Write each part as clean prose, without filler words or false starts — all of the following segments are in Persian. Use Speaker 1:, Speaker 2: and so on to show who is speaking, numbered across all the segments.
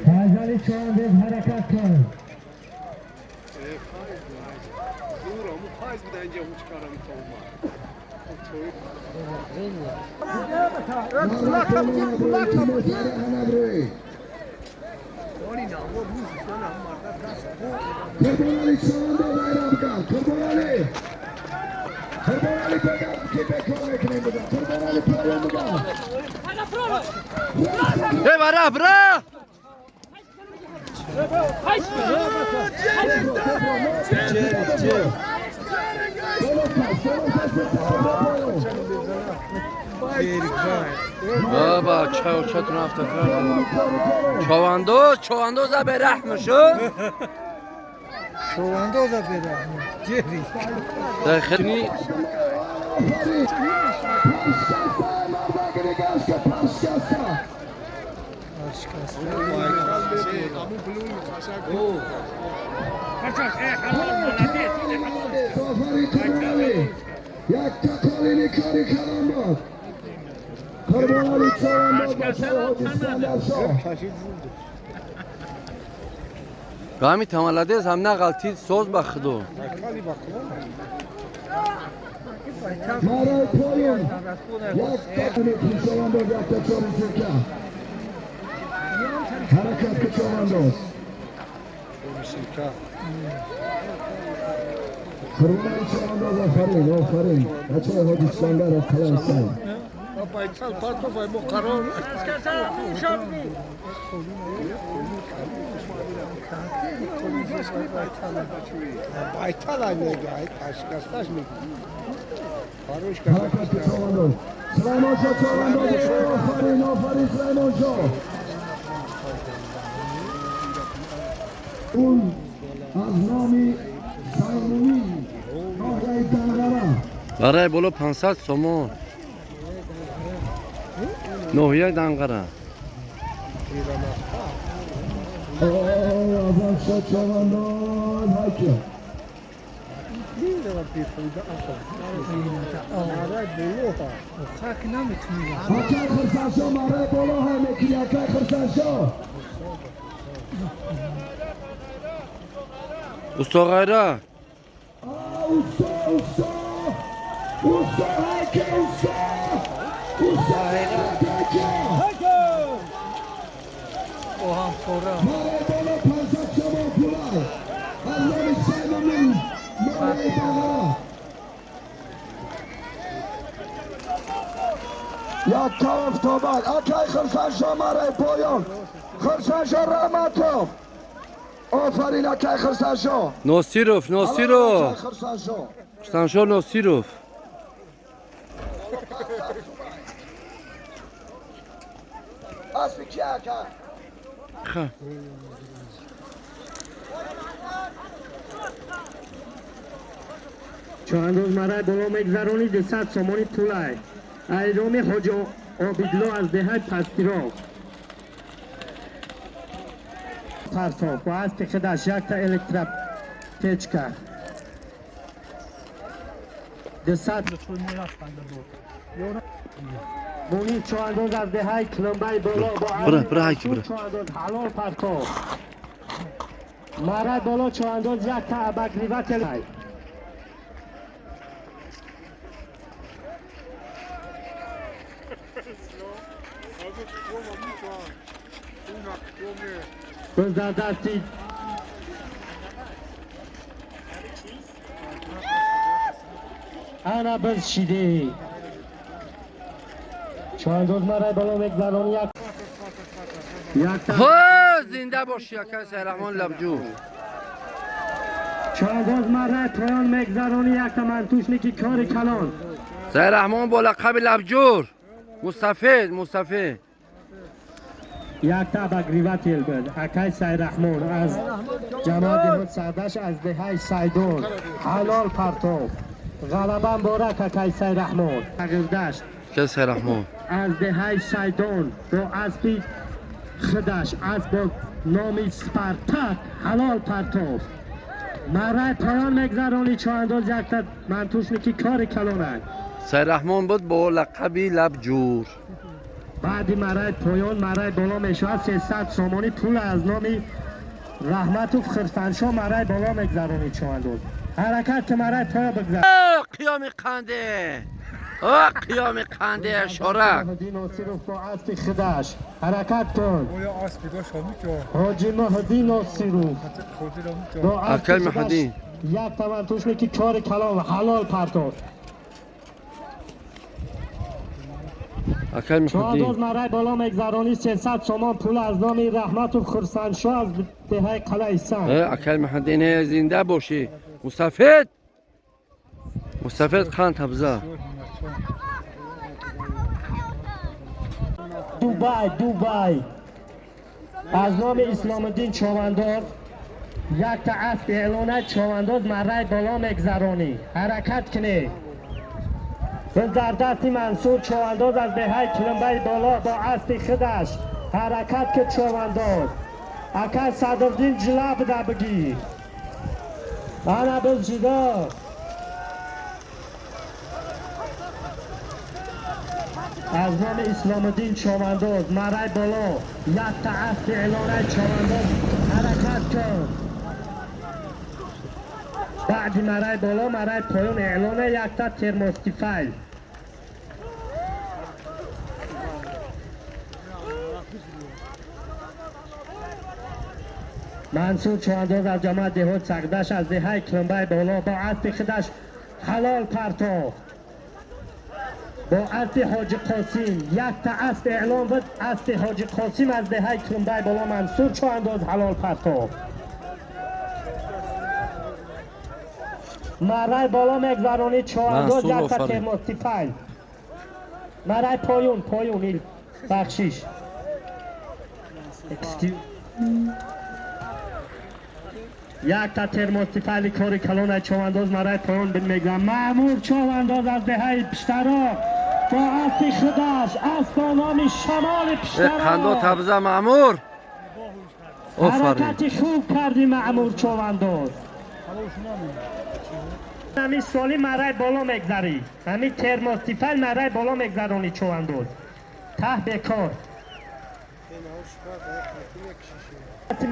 Speaker 1: Hazali Çoğandoz harakat kıl.
Speaker 2: Kırbanali Çoğandoz ayramda. Kırbanali. Kırbanali pegan ki bekor ekmeğinde. Kırbanali payamda.
Speaker 3: Hey bırak bırak. بابا چتون افتخار چواندوز برحمشون
Speaker 1: Çoğandoz da berahmet. Ceri.
Speaker 3: داخلني قامی تمالدیز هم نقلتی سوز بخدو
Speaker 2: Mara koyun. Yak çoğandoz yakta çalışırken. Harekatlı çoğandoz. Kırmızı çoğandoz aferin. Açı Hodislanlar kalansan. Harekatlı çoğandoz. Süleymanşah çoğandoz. Aferin Süleymanşah. اون از نامی سایمونی ناحیه دنگره
Speaker 3: برای بلو 500 سومون نوحیه دنقره
Speaker 2: آزاد شد چوانان حکم حکم خرسنشا مرای بالا هم یکی حکم خرسنشا
Speaker 3: استا غیره
Speaker 2: اوستا حکم اوستا حکم
Speaker 1: Ohan sonra.
Speaker 2: مرای بالا پنزد شما پولای از نامی سایمونی ناحیه دنگره یک طرف تا بعد اکای خرسنشا مرای پایان خرسنشا رحمتو آفرین اکای خرسنشا
Speaker 3: نوسیروف
Speaker 2: اکای خرسنشا
Speaker 3: شتنشو نوسیروف
Speaker 2: اسبی کی اکای
Speaker 3: خب
Speaker 4: چواندوز مرای بالا میگذرانی 200 سومانی پولای ایرام حاج عابدلو از دهه پستیرا پرسا با اسب خودش یک تا الکترا تچکا 200 بونی چواندوز از دهه کلمبای بالا با
Speaker 3: برای
Speaker 4: چواندوز حلال پرسا مرای بالا چواندوز یک تا ابگریوه تلای باز در دستی انا باز شیده چواندوز مرای بالا میگذرانی یک تا
Speaker 3: ها زنده باشی اکای سیرحمان لبجو
Speaker 4: چواندوز مرای پایان میگذرانی یک تا منتوشنیکی کار کلان
Speaker 3: سیرحمان با لقب لبجور مصطفی
Speaker 4: یک تا بگریوه تیل کرد اکای سیرحمان از جماعت سردش از دهه سیدون حلال پرتوف غلبان بارک اکای سیرحمان اگردشت
Speaker 3: که سیرحمان
Speaker 4: از دهه سیدون با اسبی خودش از با نام سپارتاک حلال پرتو مرای پایان میگذرانی چوانداز یک تا منتوشنیکی کار کلانه
Speaker 3: سیرحمان بود با لقبی لب جور.
Speaker 4: بعدی مرای پایان مرای بالا میشود 300 سامانی پول از نامی رحمت و خرفنشا مرای بالا میگذرانی چوانداز حرکت که مرای پایان بگذر
Speaker 3: قیام قنده قیام قنده شرک
Speaker 4: مهدی ناصرов با اسب خودش حرکت کن
Speaker 1: Oya aspi da şamuca.
Speaker 4: حاجی مهدی ناصرov
Speaker 1: Kodi ramuca.
Speaker 4: با اسب
Speaker 3: اکل
Speaker 4: خودش
Speaker 3: مهدی.
Speaker 4: یک تومن توش میکی کار کلام حلال پرتو
Speaker 3: اکل
Speaker 4: چوانداز
Speaker 3: میخوادی
Speaker 4: مرای بالا میگذرانی 300 سامان پول از نامی رحمت و خرسنشا از دهه قلعه سنگ
Speaker 3: اکل میخوادی نه زنده باشی مستفید مستفید خان تبزه
Speaker 4: دوبای از نام اسلام الدین چوانداز یک تا اسب اعلانه چوانداز مرای بالا میگذرانی حرکت کنی در دستی منصور چوانداز از دهه کلمبه بالا با اسب خودش حرکت که چوانداز اکل صدردین جلا بده بگی انا بزجدا از نام اسلام الدین چوانداز مرای بالا یک تا اسب اعلانه چوانداز حرکت کن بعد مرای بالا مرای پایان اعلانه یک تا ترموستیفایل منصور چوانداز از جماعت دهات سقدش از دهه کلمبه بالا با اسب خودش حلال پرتو با اسب حاج قاسم یک تا اسب اعلام بود اسب حاج قاسم از دهه کلمبه بالا منصور چوانداز حلال پرتو مرای بالا میگذرانی چوانداز
Speaker 3: منصور
Speaker 4: یک تا
Speaker 3: آفرین.
Speaker 4: ترموستیفایل مرای پایون این بخشیش یک تا ترموستیفایل کاری کلان چوانداز مرای پایان میگم مأمور چوانداز از دهه پشترا با اسب خودش اسب با نام شمال
Speaker 3: قنده
Speaker 4: پشترا
Speaker 3: تبزه معمور آفرین
Speaker 4: حرکت خوب کردی مأمور چوانداز همین سالی مرای بالا میگذری همین ترموستیفایل مرای بالا میگذرانی چوانداز ته بکار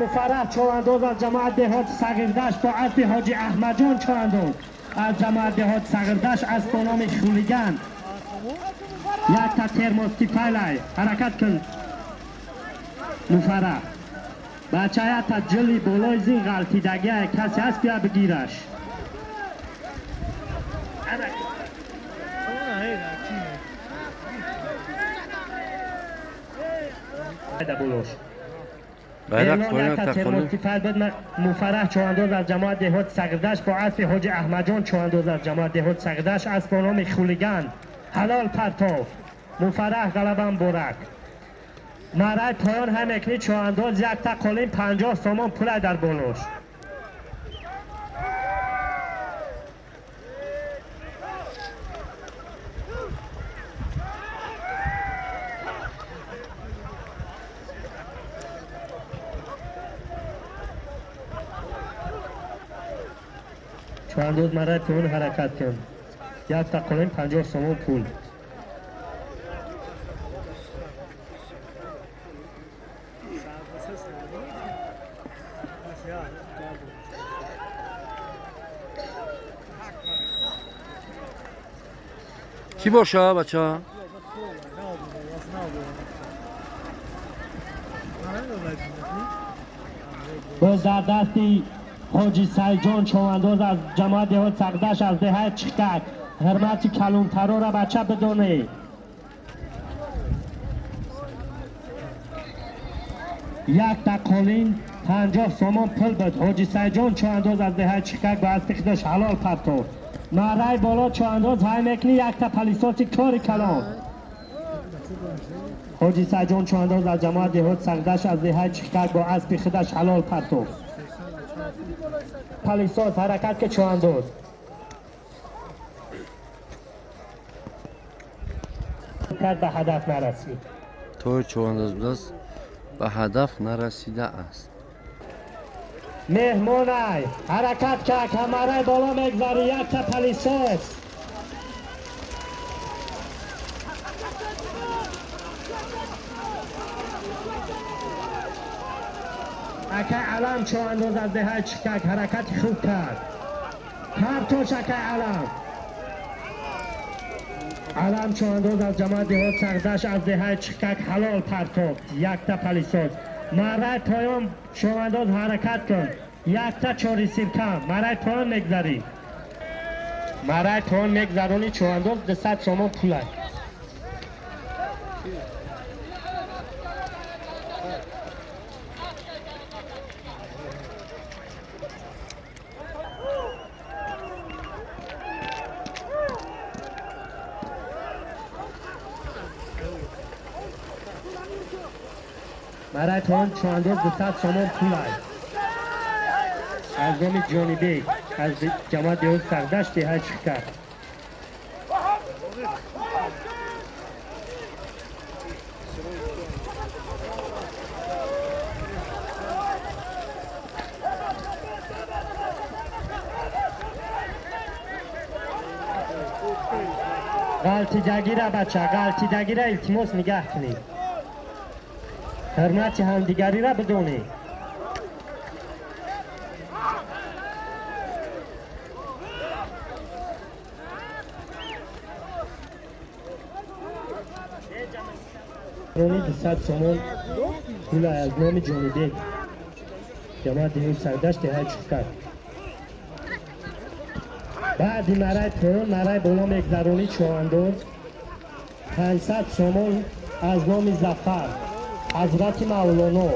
Speaker 4: مفرح چوانداز از جماعت دهات صغیردشت با اسب حاجی احمد جان چوانداز از جماعت دهات صغیردشت از نام خولیگن یک تا ترموستیفایل حرکت کن مفرح بچه تا جلی بالای زین غلطیدگی کسی هست بیا بگیرش بولوش
Speaker 3: بیرق پایان
Speaker 4: تا
Speaker 3: تکنون
Speaker 4: ترموستیفایل بود مفرح چوانداز از جماعت دهات صغیردشت با اسب حاج احمد جان چوانداز از جماعت دهات صغیردشت از با نام خولیگن حلال پرتو مفرح غلبم برک مرای پایان هم اکنی چوانداز یک تا قلیم 50 سامان پول در بولوش چوانداز مرای پایان حرکت کن یک تا قلیم 50 سامان پول
Speaker 3: کی باشه بچه ها؟
Speaker 4: باز در دستی حاجی سیجان چوانداز از جماعت دهات سقدش از دهه چکک حرمت کلونترا را بچه بدونه یک تقالین 50 سامان پل بود حاجی سیجان چوانداز از دهه چکک با از تخدش حلال پرتو مرای بالا چوانداز های میکنی یک تا پلیسات کار کلان حاجی سیجان چوانداز از جماعت دهات سقدش از دهه چکک با از تخدش حلال پرتو پلیسات حرکت که چوانداز کرد به هدف نرسی
Speaker 3: توی چوانداز بدست به هدف نرسیده است.
Speaker 4: مهمانای حرکت که کمره بالا میگذاری یک تا پلیسوس اکه علم چو انداز از دهه چکک حرکت خوب کرد پرتوش اکه علم چو انداز از جماعت دهات سردش از دهه چکک حلال پرتوب یک تا پلیسوس مرای پایان چو انداز حرکت کن یک تا چاری سیرکم مرای پایان میگذاری مرای پایان میگذرونی چو انداز 200 سومون پول است. مرای پایان چو انداز 200 سومون پول است. از نام جانی بیگ از جماعت دیوز سردشت دهه چکر غلطیدگی را بچه غلطیدگی را التماس نگه کنید حرمت همدیگری را بدونید رونی 200 سومون پول از نام جانی بیگ جماعت دیوز سردشت دهه چکر بعد مرای پایان مرای بالا میگذرونی چو انداز 500 سومون از نام زفر حضرت مولانا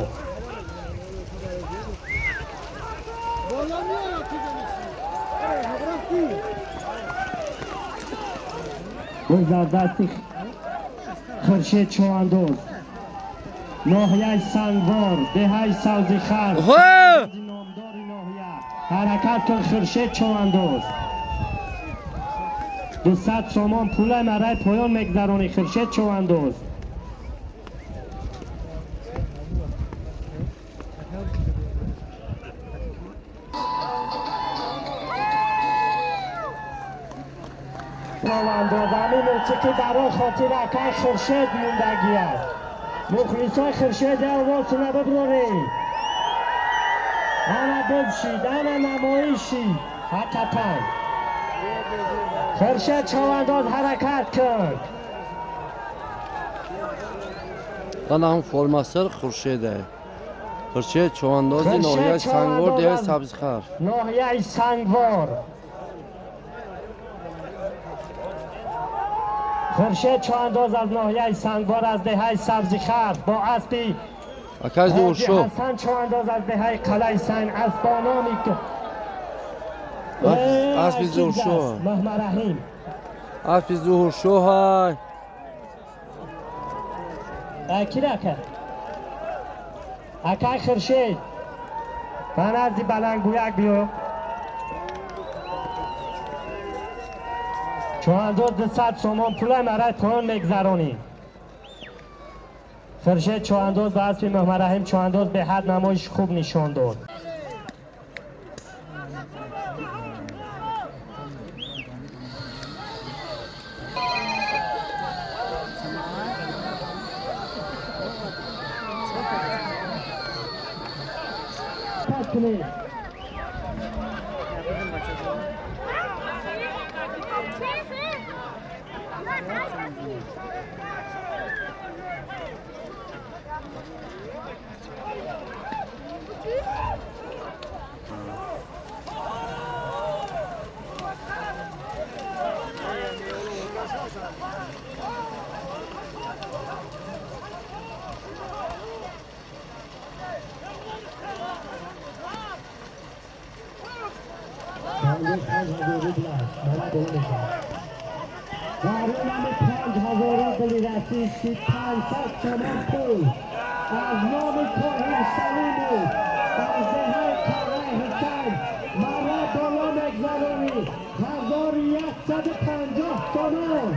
Speaker 4: در دستی خورشید چو انداز ناحیه سنگوار دهه سبزیخر نامدار ناحیه حرکت کن خورشید چو انداز 200 سومون پول مرای پایان میگذرونی خورشید چو انداز اندازمی موسیقی برای خاطر اکای خورشید موندگی است مخلصای خورشید آواز نببراری انا ببشید انا نمایشی حقیقتا خورشید چوانداز حرکت کرد
Speaker 3: حالا هم فرماسر خورشیده خورشید چواندازی ناحیه سنگوار دهه سبزیخر
Speaker 4: ناحیه سنگوار خورشید چوانداز از ناحیه سنگوار از دهه سبزیخر با اسبی
Speaker 3: اکای زور شو
Speaker 4: حسن چوانداز از دهه قلعه سین اسبانامی که
Speaker 3: اسبی زور شو
Speaker 4: محمد رحیم
Speaker 3: اسبی زور شو های
Speaker 4: کی رکه اکای خورشید من از دی بلنگویک بیو چوانداز 200 سومون پول مرای پایان میگذرانی خورشید چوانداز به اسب محمد رحیم چوانداز به حد نمایش خوب نشان داد از نام طاهر سلیمی از دهه کره حسین مرا بالا مگذرانی 1150 تومان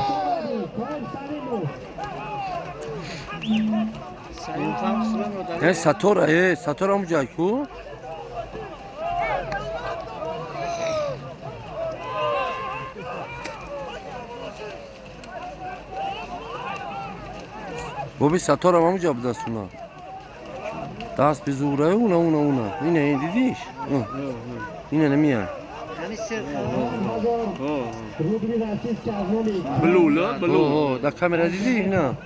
Speaker 4: طاهر سلیمی
Speaker 3: ساتور هم جای کو بابی ساتور هم جا بدستونا دست به زوره اونا اینه این دیدیش اینه نمیاد بلو در کامera دیدی نه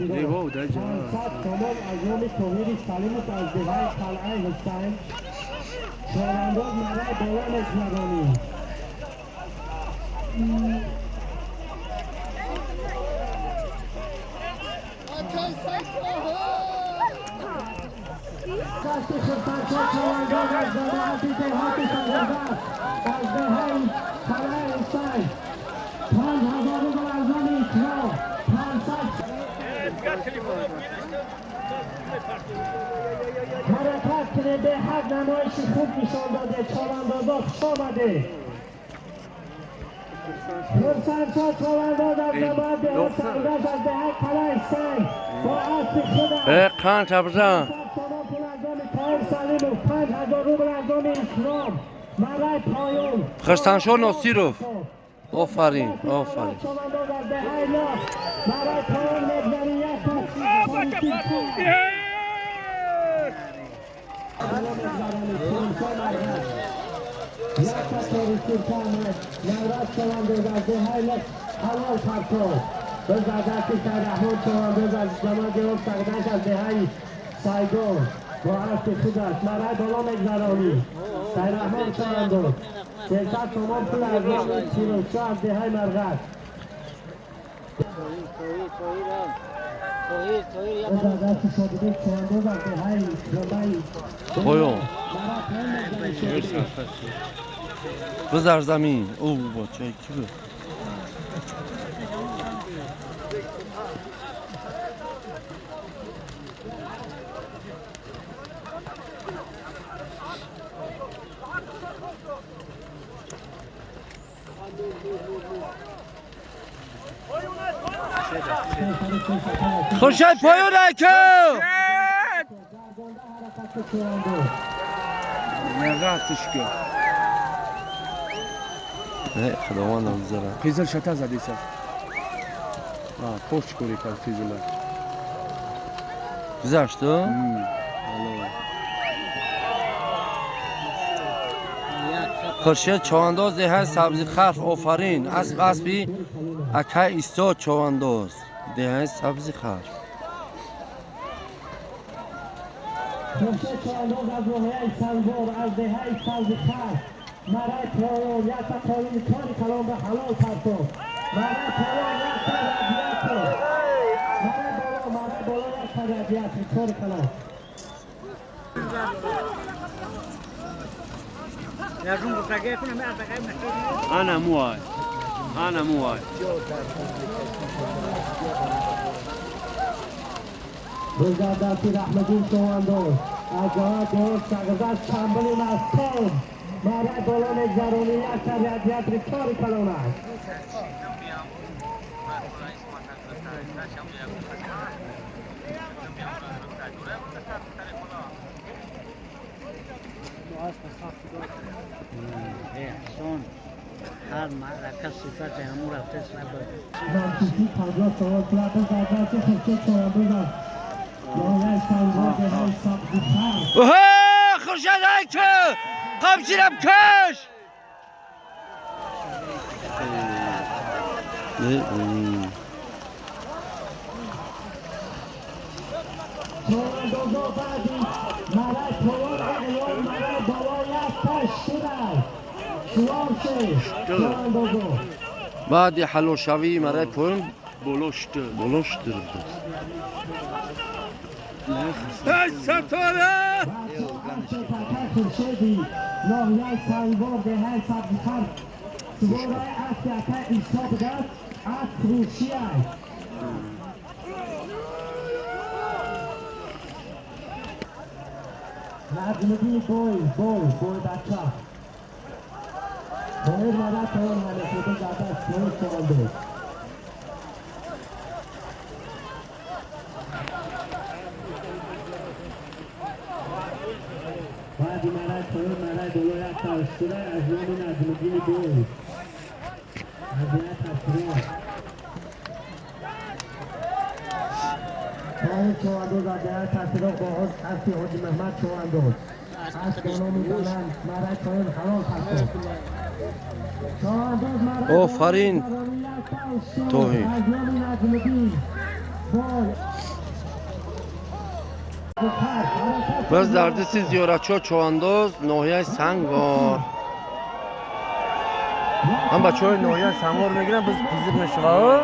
Speaker 4: حرکت کنه به حد نمایش خوب نشان داده چواندازا خوش آمده فرسنشا چوانداز از جماعت به سرداز از دهه کلای سنگ با اسب خودم
Speaker 3: قند تبرزن
Speaker 4: تمام پلنگان تایر سلیم و 5000 روبل انجام اکرام مرای پایون
Speaker 3: خرسنشا ناصیروف آفرین
Speaker 4: چوانداز از دهه لاخ مرای پایون مقدریت نوراز چوانداز از دهه لاخ حلال پرتو به زدستی سرحمون چوانداز از جماعت جواب سقدنش از دهه سایگون با عرض خودش مرای بالا مگذرانی سرحمون چوانداز 300 تومان پول ارزان کیلوچه از دهه مرغت
Speaker 3: پایون بذار زمین او با چای کی بود خورشید پایون که
Speaker 1: نراتش که
Speaker 3: نه خداوندم بذارم
Speaker 1: قیزل شتا زدی سر پشت کوری کرد قیزل
Speaker 3: گذاشت تو؟ خورشید چوانداز دهه سبزی خرف آفرین اسبی اکه ایستاد چوانداز دهه سبزی خرف
Speaker 4: خورشید چوانداز از روحیه سنگور از دهه سبزی خرف مرای پایون یک پایون کاری کلام به حلال پرتو مرای پایون یک رادیت مرای بالا یک رادیت کاری کلام
Speaker 1: انا موای
Speaker 4: بزردستی رحمدین چوانداز از جهات دیوز سقزد چنبلی مستان مرای بالا مگذرانی یک رادیت کاری کلام است
Speaker 5: هر مرکز صفت همون رفته سبب
Speaker 4: نامتیزی 50 تومان پول بزردستی خورشید چوانداز است ماهی سنگور دهه سبزی خرف
Speaker 3: اوه خورشید که قمچیرم کش
Speaker 4: چواندازا بعدی مرای پایان اعلام مرای بالای تش شده شوارشه چواندازا
Speaker 3: بعد حلو شوی مرای پایون بلوشتر
Speaker 1: ساتوره
Speaker 4: خورشیدی ناحیه سنگور دهه سبزی خرف سواره اسب اکه ایستا بده اسب فروشی است نجمدی بوی بچه باید مدد پایان همه شده زده است بوی چوانداز تا اشترای از نام نجم‌الدین دوی عذیت تصویر پای چواندوز عذیت تصویر با حسن حاجی محمد چواندوز از دانو میدانم مرد پایین حلال پرسو چواندوز مرد
Speaker 3: آفرین توهین
Speaker 4: از نام نجم‌الدین بای
Speaker 3: باز در دستی زیارتچو چواندوز ناحیه سنگار هم بچه های ناحیه سنگار میگیرن بز پیزیق نشوه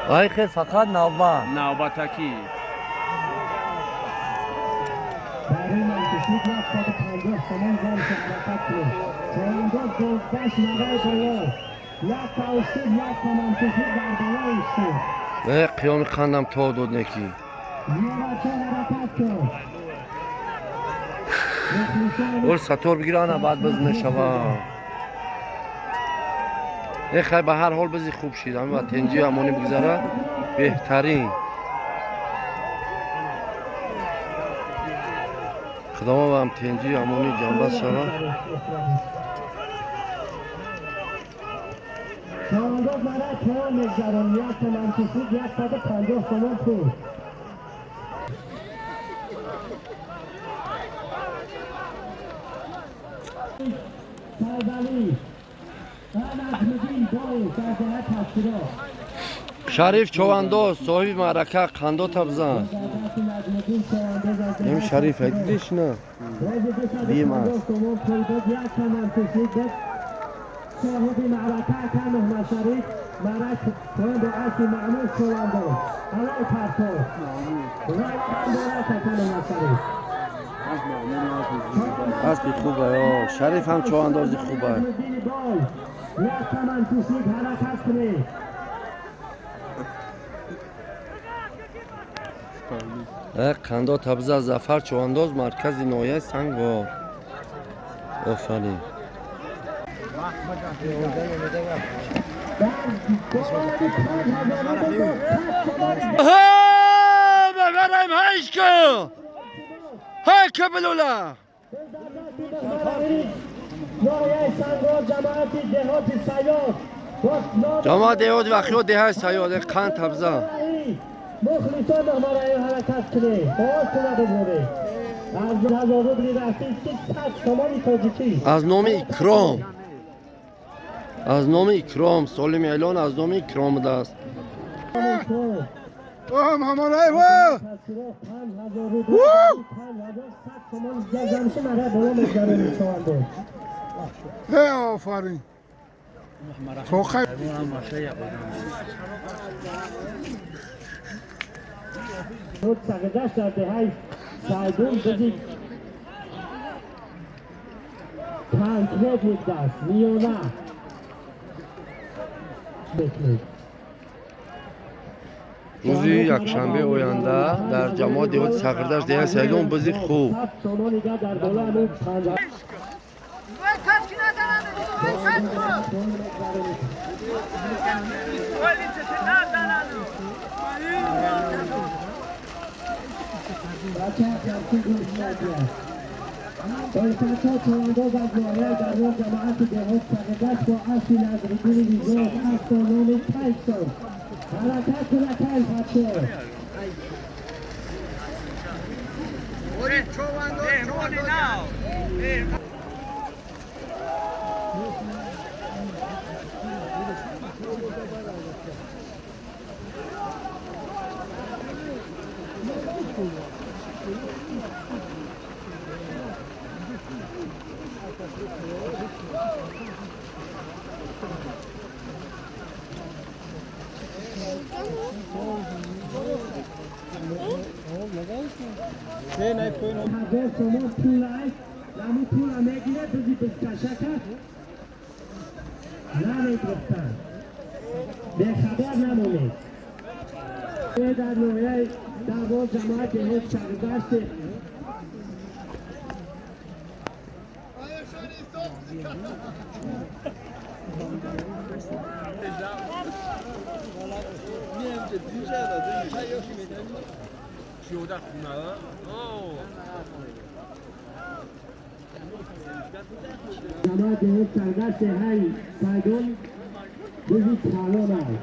Speaker 3: وای خیر فقط نوبه
Speaker 1: نوبتکی
Speaker 4: برای منتشید 150 تومان زن که حرکت کنه چواندوز گلدش نوای بالا 1 تومان کشید در بالا ایسته
Speaker 3: به قیام خندم تا دود نکی
Speaker 4: زیارتچو حرکت کن
Speaker 3: اول سطور بگیرانه بعد بز نشوه ای خیلی به هر حال بزی خوب شید همه و تنجی همونی بگذاره بهترین خدامه و هم تنجی همونی جنبست شوه
Speaker 4: چواندوز مرد توان میگذرم 1 تومان کشید 150 تومان پول سربلی و نجم‌الدین بای در جهت تصویرات
Speaker 3: شریف چواندوز صاحب معرکه قندو تبزن این شریف دیدیش نه بیم است
Speaker 4: صاحب معرکه کن محمد شریف معرک توان به اصل معمول چواندوز حلال پرسو رایدن دارد کن محمد شریف
Speaker 3: اسبی خوبه یا شریف هم چواندازی خوبه
Speaker 4: 1 تومان کشید حرکت کنید
Speaker 3: قندو تبزه زفر چوانداز مرکز ناحیه سنگار آفرین ببرم هایشکو های کبلولا
Speaker 4: ناحیه سنگار جماعت دهات سیاد
Speaker 3: جماعت دهات و خیال دهات سیاد قند تبزه
Speaker 4: مخلصان हमारा ये हरकत करे बहुत सुना तो बोले आज हजारों बड़ी राशि की साथ समानी खोजी
Speaker 3: از نام اکرام از نام اکرام سالم اعلان از نام اکرام دست
Speaker 1: اوه همارای و هی آفرین تو خیلی
Speaker 4: خود سقدش در دهی سایدون بزید کنکریت یک دست میونه بکنید
Speaker 3: روزی یکشنبه آینده در جماعت دیوت سقردش ده سیدون بزی خوب
Speaker 4: شما نگاه در بالا همون پنجه بچه همچی گوش نگیه بایستانچه چواندوز از ناحیه در روز جماعت دهات سقدش با اصلی نظرگون ویزوز افتانومی تایستون حرکت کنکن بچه اگر شما پول هست نمو پول هم میگیره بزی بزکشه کرد نمیگرفتن به خبر نمونید در نوعه دعوا جماعت هیچ سرگشت جماعت دهه سردست های سایدون بزی تالان های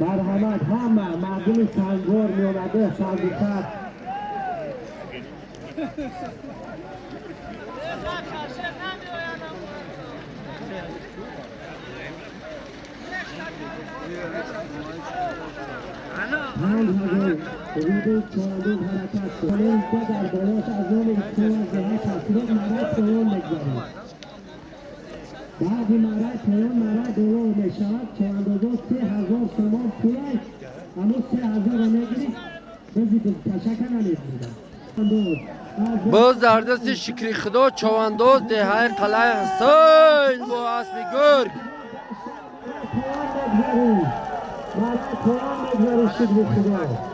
Speaker 4: مرحمت همه مردم سنگور میومده سازیکت روی چهارم حرکت شد اینجا در بالاش از نام اسکول زهر تصویرات مرد پایان بگذاریم بعدی مرد پایان مرد دولار میشود 42,000 تومان پولش اما 3,000 رو نگیرید بزید تشکر نمیدونید
Speaker 3: باز در دست شکری خدا چوانداز دهه قلعه حسین با اسب گرگ
Speaker 4: مرد پایان بگذارید شکری خدا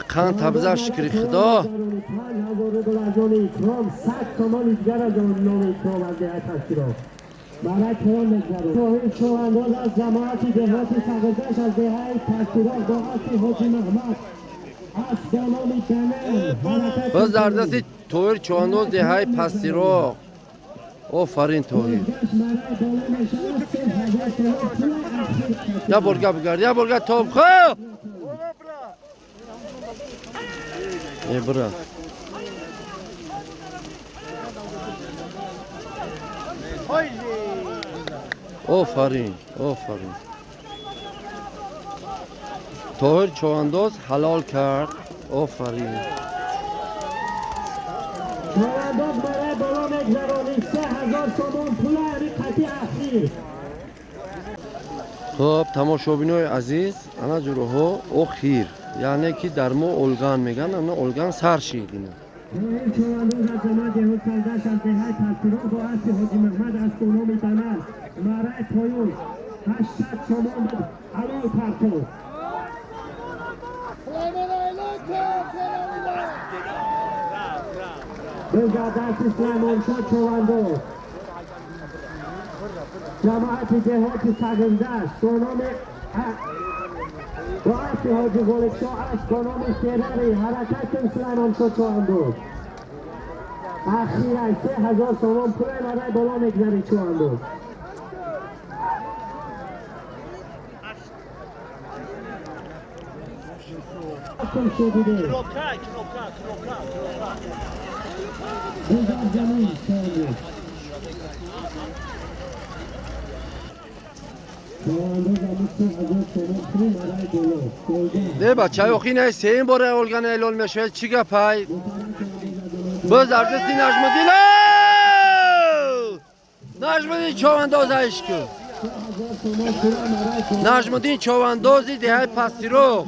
Speaker 3: قند تبزه شکری خدا
Speaker 4: برای پایان بگذارم توهین چوانداز از جماعتی دهاتی سقزش از دهه تصویرات با اصل حاجی محمد از دانامی دنم
Speaker 3: باز در دست توهیر چوانداز دهه پستیراق آفرین توهیر یا برگه بگرد یا برگه توب خواه یه برا آفرین آفرین توهیر چوانداز حلال کرد آفرین
Speaker 4: چوانداز برای بالا مگذرانی 3,000 تومان پول یعنی قطعی اخیر
Speaker 3: خب تماشابینای عزیز انا جوروها او خیر یعنی که در ما اولگان میگن انا اولگان سر شید اینا
Speaker 4: این چوانداز از جماعت دهات سردش از دهه تصویرات با اصل حاجی محمد از دانامی دنم مرد پایون 800 تومان بود حلال پرتو بزادست سلیمان شد چوانداز جماعت دهات سگندش دانام با اصل حاجی غالبشاه از دانام سیراری حرکت سلیمان شد چوانداز اخیرا 3,000 تومان پول برای بالا مگذاری چوانداز
Speaker 3: ده بچه های نه سه باره اولگان اعلان میشه چی گپای باز در دستی نجمدین نجمدین چوانداز عشق نجمدین چواندازی دهه پستیرو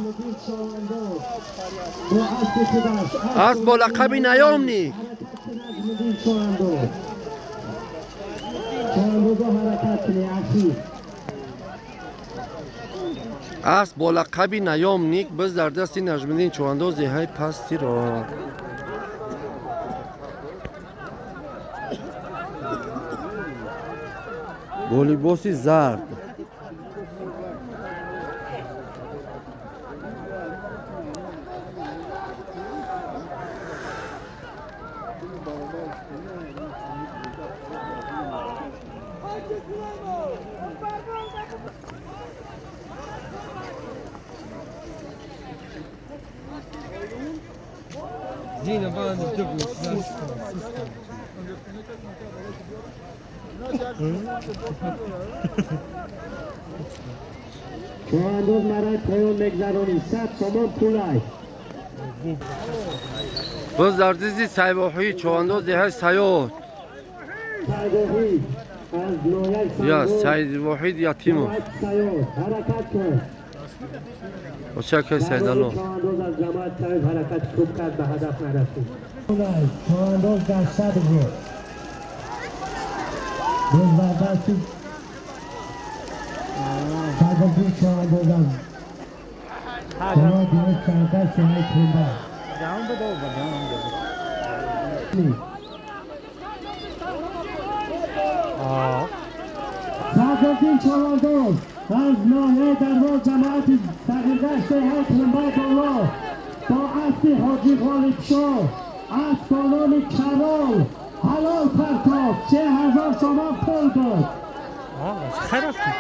Speaker 3: از با لقبی نیامنی از با لقبی نیامنیک باز در دستی نجمدین چوانداز دهه پستیرو با لباسی زرد
Speaker 4: چوانداز مرد پایان مگذرانی 100 تومان پولای
Speaker 3: باز در دستی سیواحی چوانداز دهه سیاد
Speaker 4: سیواحی از نویل
Speaker 3: یا سید واحد یا تیمو
Speaker 4: سیاد حرکت کن
Speaker 3: و چکه سیدالو
Speaker 4: چوانداز از جماعت سیاد حرکت خوب کرد به هدف نرسید چوانداز در صد بود باز در دستی سیواحی چوانداز جماعت دیگه سردست های کنده صدرالدین چوانداز از ناحیه دربار جماعت صغیرگشت حیات نمبر بالا با اسب حاجی غالب شاه از سالان کرال حلال پرتاب 3000 تومان پول داد.
Speaker 5: خیلی رفتیم